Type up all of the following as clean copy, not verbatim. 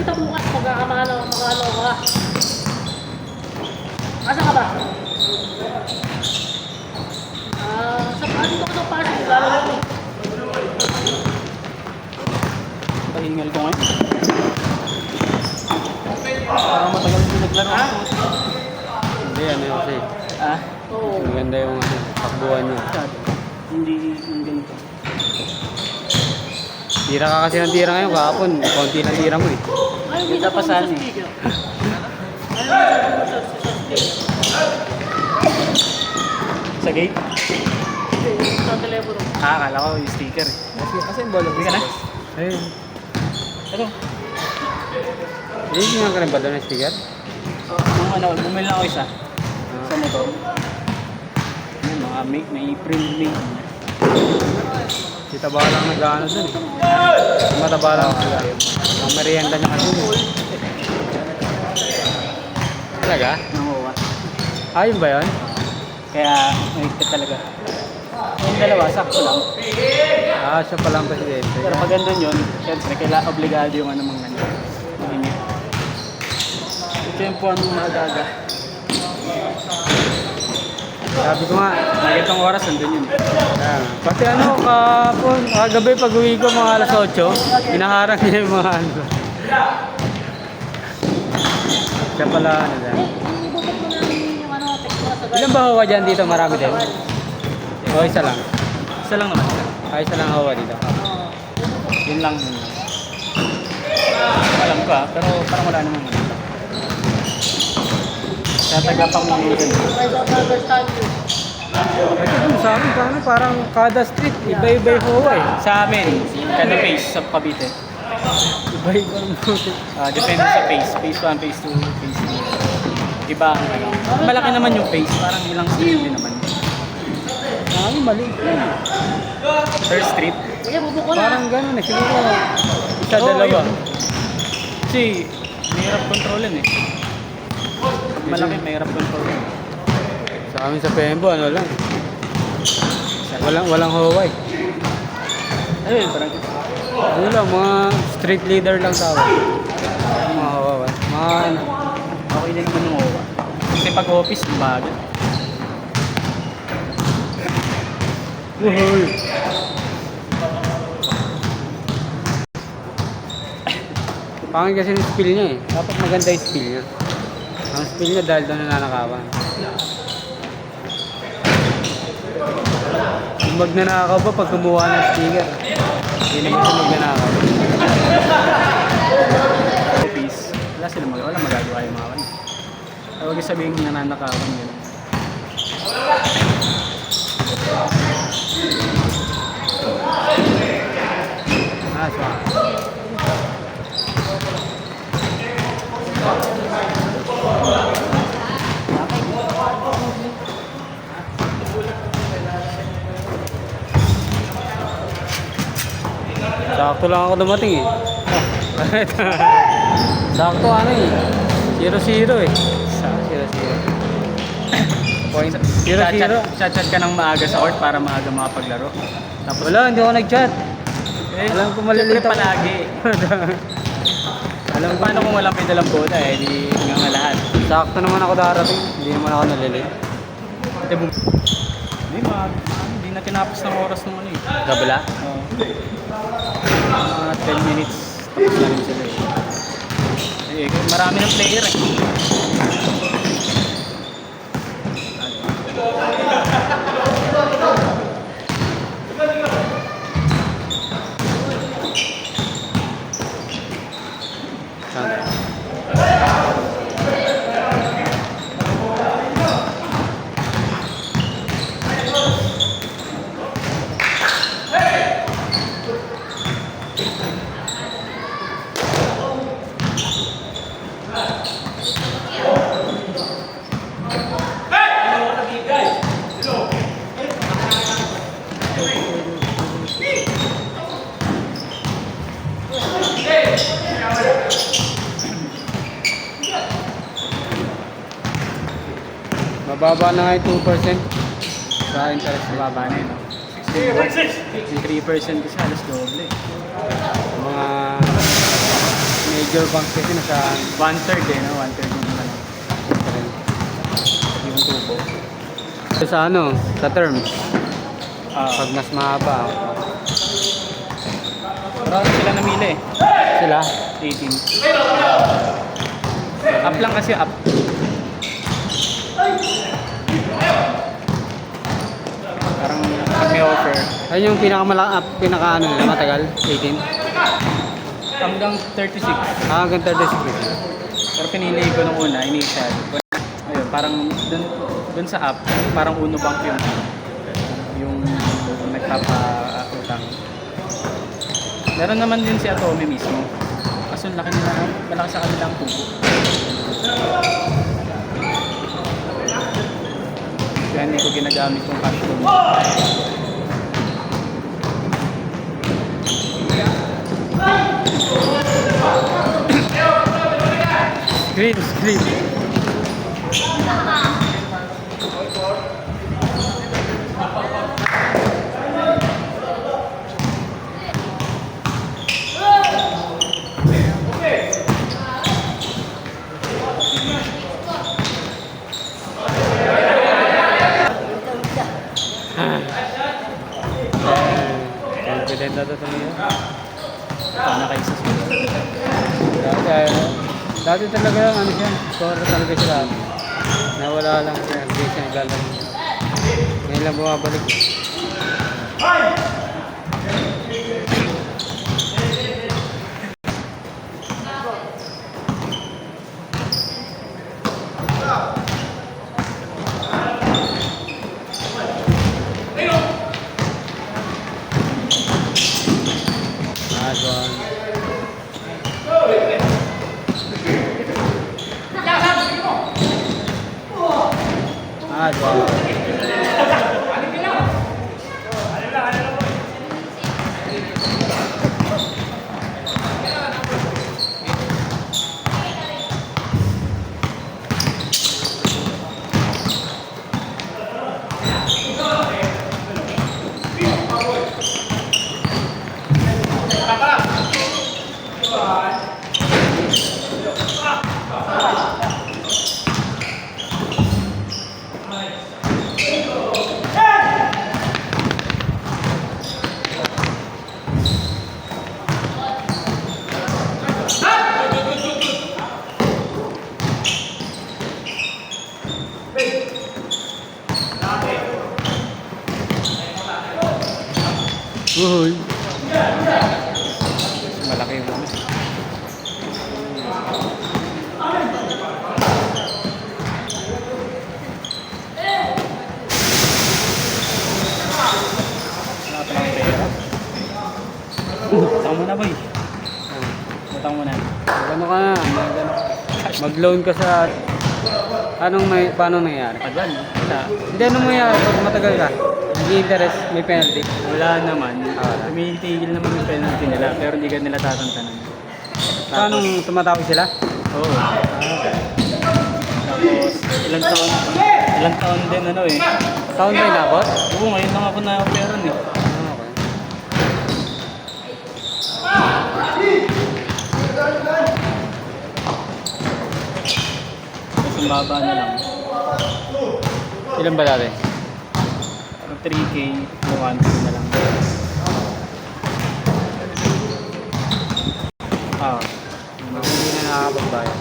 kita bukas, magkakamano ka. Asa ka ba? Dito ko sa Pasig, lalaro ko. Pahingal ko ngayon. Parang matagal din naglaro. Hindi, ano yun kasi. Oo. Maganda yung takbuhan niya. Hindi yung ganito. Tira ka kasi ng tira ngayon, kahapon. Konti ng tira mo eh. Ayaw, Kita kita pa pa saan sa eh. speaker. Ayaw, sa speaker. Sa gate? Sa telepono. Akala ko yung sticker. Kasi yung bola. Hindi ka na? Ayun. Ano? Hindi nga ka rin ba doon ng sticker? Nung ano, bumili na ako isa. Sa motor. Yung mga make, may print make. Si Taba lang nag-ano doon eh. Si Mataba lang nag-ano. Ang merienda niya kasi eh. Talaga? Nanguha. Ayun ba yun? Kaya, mahigpit talaga. Yung dalawa, sakto lang. Siya palang presidente. Pero pag andun yun, syempre, kailangan obligado yung ano mga ano. Mahingi. Ito yung puwan mong mahagaga. Sabi ko nga, Nakitang oras, andun yun. pati ano, kahapon, kagabi pag uwi ko mga alas 8, hinaharang niya yung mga ano. Siya pala ano dyan. Ibubok mo namin yung ano, text mo sa Ilan ba hawa dyan dito? Marami din? O isa lang? Isa lang naman. Isa lang hawa dito. Yun lang, yun lang. Alam ko pero parang wala namang ano. Kaya taga-pang yun. Sa amin, parang kada street, iba-iba yung hawa eh. Sa amin, kada phase sa Cavite. Iba-iba yung buti. Depende sa phase. Phase 1, phase 2, phase 3. Iba ang ano. Malaki naman yung phase. Parang ilang street din naman. Amin, mali. Third street. Sige, bubuk ko na. Parang gano'n eh. Siguro isa, dalawa. Kasi mahirap kontrolin eh. Malaki, mahirap kontrolin. Sa amin sa Pembo, ano lang. Walang hawa eh. Ayun, parang Ano lang, mga street leader lang tawag. Mga hawa. Mga ano. okay din naman yung OWA. Kasi pag office, bagal. Uhoy! Pangin kasi yung spill niya eh. Dapat maganda yung spill niya. Ang spill niya dahil doon nananakawan. Kung magnanakaw ba pag kumuha ng sticker? Hindi naman siya magnanakaw. Office, wala magagawa yung mga kanina. Huwag yung sabihin nananakawan yun. So. Sakto lang ako dumating eh. Sakto ano eh. 0-0 eh. 0-0. Point 0-0. Chat ka ng maaga sa court para maaga makapaglaro. Tapos, Wala, hindi ako nag-chat. Alam ko malilito. siyempre palagi. Alam ko Paano kung walang pedalang bola di nga lahat. sakto naman ako darating. Hindi naman ako nalilito. Hindi na tinapos ng oras ng ano eh. Gabala? Oo. Mga 10 minutes tapos na rin sila eh. Marami ng player eh. Mababa na nga yung 2% sa interest rate. Mababa na yun. 3% kasi halos doble. Mga Major banks kasi nasa 1/3 eh, no? 1/3 yung ano, yung tubo. sa ano, sa terms. Ah, Pag mas mahaba, marami sila namili eh. sila. 18. Up lang kasi up. Parang may offer. Ayun yung pinaka ano nila, matagal, 18. Hanggang 36. Hanggang 36. Pero pinili ko nung una, initial. Ayun, parang dun sa app, parang Uno Bank yung nagpapa-utang. Meron naman din si Atome mismo. Kaso laki nila, malaki sa kanilang tubo. Kaya hindi ko ginagamit yung cash flow. Screen. Confident na ito tuloy. Paano kayo sa school? Dati talaga lang ano siya, score talaga sila. Nawala lang siya, hindi siya naglalaro. Ngayon lang bumabalik. Uy. Malaki yung ano. Wala pa lang pera. Butang mo na boy. Butang mo na. Ano ka na? Mag-loan ka sa... paano nangyayari? Tagal. Wala. Hindi, anong mangyayari pag matagal ka? Hindi interest, may penalty. Wala naman. Wala. Tumitigil naman yung penalty nila pero hindi ka nila tatantanan. Paano tumatawag sila? Oo. Tapos ilang taon din ano eh. Taon ba inabot? Oo, ngayon lang ako na-operan eh. Tapos yung baba na lang. Ilan ba dati? 3K, 1K na lang. Ah, Hindi na nakakapagbayad.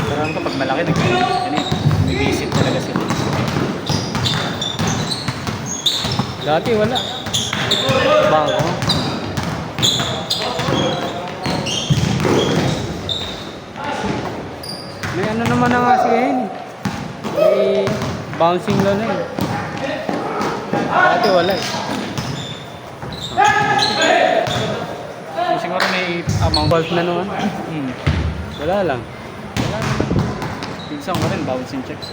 pero ano pag malaki, may visit talaga sila. Dati wala. Bago. May ano naman na nga siya yun. May bouncing loan na yun. Dati wala eh. Siguro may amount. Bulk na naman. Wala lang. Minsan ko rin, bouncing checks.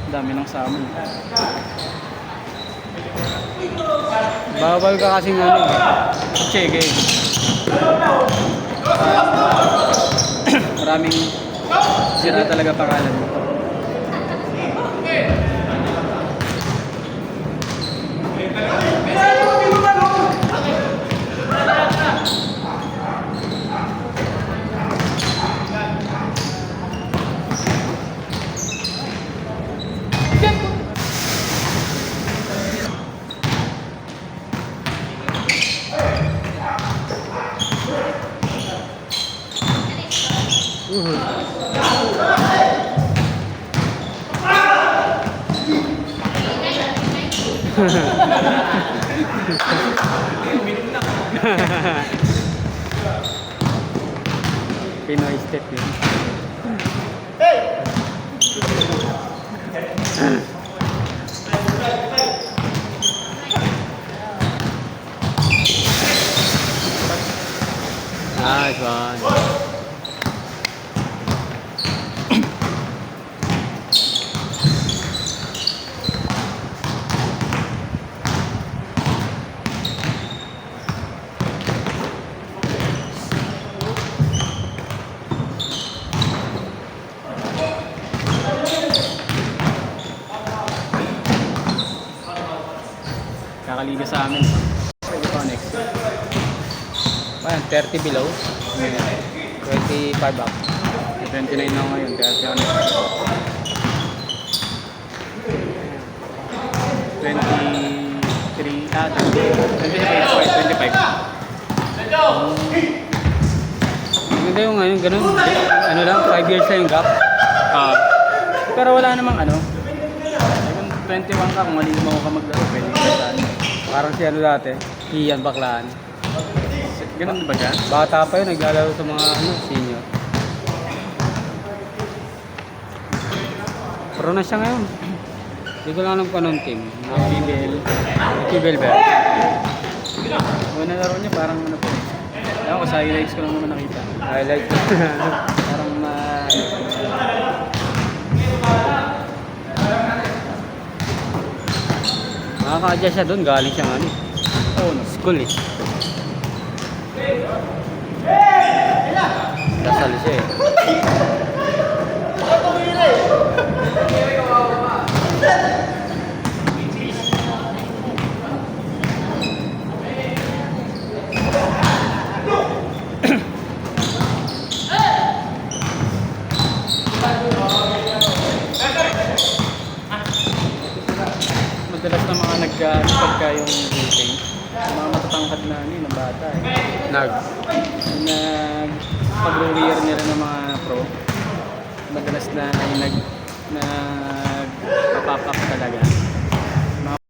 Ang dami ng sa amin. Bawal ka kasi nga ano eh. Check eh. Maraming sira talaga pangalan mo. Pinoy step yun. Nice one. Kakaliga sa amin. Pwede pa next. Ayan, 30 below. 25 up. 29 na ako ngayon. Kaya siya next. 23, 25. Maganda yung ngayon, ganun. Ano lang, 5 years na yung gap. Ah. Pero wala namang ano. Kung 21 ka, kung malino mo ka maglaro, pwede ka sa ano. Parang si ano dati, Ian Baklaan. Ganun ba siya? Bata pa yun, naglalaro sa mga ano, senior. Pro na siya ngayon. Hindi ko lang alam kung anong team. BBL. Kibel ba? Una laro niya parang ano po. Ewan ko, sa highlights ko lang naman nakita. Highlight. Parang Makaka-adjust siya doon, galing siya ano. oh, no. School eh. Dasal siya eh. Madalas na mga pagka yung meeting, mga matatangkad na ano ng bata eh. Pag-career nila ng mga pro, madalas na yung nag-pop up talaga.